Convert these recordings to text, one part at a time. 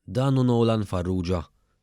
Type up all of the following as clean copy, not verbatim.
Dan hu Nolan Farrugia,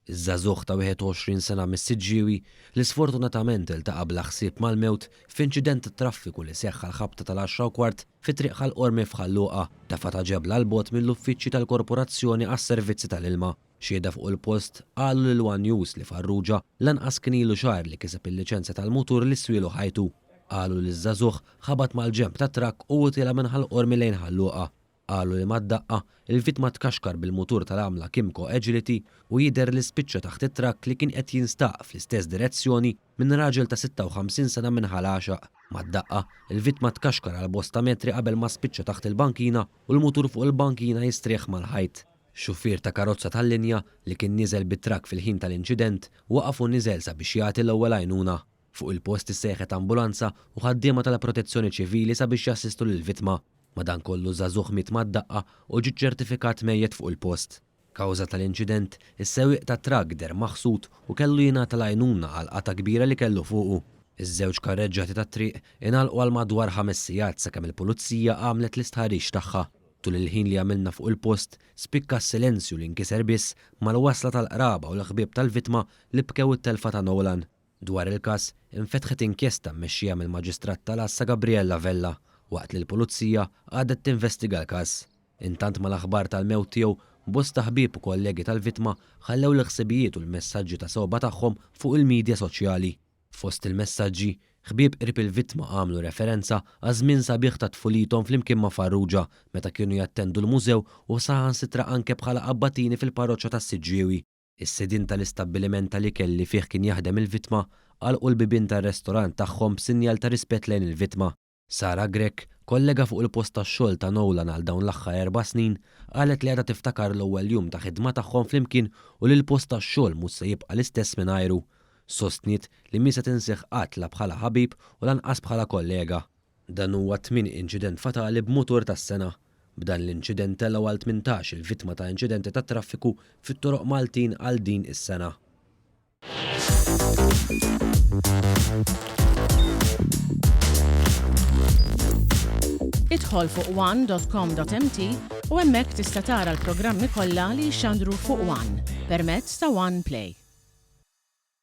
iż-żagħżugħ ta' 21 sena mis-Siġġiewi li sfortunatament iltaqa' bla ħsieb mal-mewt f'inċident traffiku li seħħ għall-ħabta tal-10:15 fit-triq ħall-Qormi f'Ħalluqa ta' ġebla l-bogħod mill-uffiċċji tal-Korporazzjoni għas-Servizzi tal-Ilma. Xieda fuq il-post qalu lil One News li Farrugia lanqas kien ilu xahar li kiseb il-liċenzja tal-mutur li swielu ħajtu. Qalu li ż-żagħżugħ ħabat mal-ġemp tat-trakk u tilha minn ħall-Qormi lejn Ħalluqa. Qalu li mad-daqqa il-vittma tkaxkar bil-mutur tal-għamla Kimco Agility u jidher li spiċċa taħt it-trakk li kien qed jinstaq fl-istess direzzjoni minn raġel ta' 56 sena minn Ħalaxaq. Mad-daqqa il-vittma tkaxkar għal bosta metri qabel ma spiċċa taħt il-bankina u l-mutur fuq il-bankina jistrieħ mal-ħajt. Xufier ta' karozza tal-linja li kien niżel bit-trakk fil-ħin tal-inċident waqafu niżel sabiex jagħti l-ewwel għajnuna. Fuq il-post issejħet ambulanza u ħaddiema tal-Protezzjoni Ċivili sabiex jassistu lill-vittma. Madankollu żagħżugħ miet mad-daqqa u ġie ċertifikat mejjed fuq il-post. Kawża tal-inċident, is-sewwieq tat-trakk der maħsud u kellu jingħata l-għajnuna għal qata kbira li kellu fuqu. Iż-żewġ karreġġati tat-triq ingħalqu għal madwar 5 sigħat sakemm il-pulizija għamlet l-istħarriġ tagħha. Tul il-ħin li għamilna fuq il-post spikka s-silenzju li nkiser biss mal-wasla tal-qraba u l-ħbieb tal-vittma li bkew it-telfa ta' Nolan. Dwar il-każ infetħet inkjesta mmexxija mill-Maġistrat tal-Assa Gabriella Vella waqt li l-pulizija għadet tinvestiga l-każ. Intant mal-aħbar tal-mewt tiegħu bosta ħbieb u kollegi tal-vittma ħallew l-ħsibijiet u l-messaġġi ta' sogħba tagħhom fuq il-midja soċjali. Fost il-messaġġi, ħbieb qrib il-vittma għamlu referenza għal żmien sabiħ ta' tfulithom flimkien ma' Farrugia meta kienu jattendu l-mużew u saħansitra anke bħala qabbatini fil-parroċċa tas-Siġġiewi. Is-sedin tal-istabbiliment tal-ikel li fih kien jaħdem il-vittma għalqu l-bibien tar-restorant tagħhom b'sinjal ta' rispett lejn il-vittma. Sara Grek, kollega fuq il-post tax-xogħol ta' Nolan għal dawn l-aħħar 4 snin, qalet li għadha tiftakar l-ewwel jum ta' ħidma tagħhom flimkien u li l-post tax-xogħol mhux se jibqa' l-istess mingħajru. Sostniet li mi se tinseħ qatt la bħala ħabib u lanqas bħala kollega. Dan huwa 8 inċident fatali b'mutur tas-sena. B'dan l-inċident telgħu għal 18 il-vittma ta' inċidenti tat traffiku fit-toroq Maltin għal din is-sena. Idħol fuq one.com.mt u hemmhekk tista' tara l-programmi kollha li jxandru fuq One permezz ta' One Play.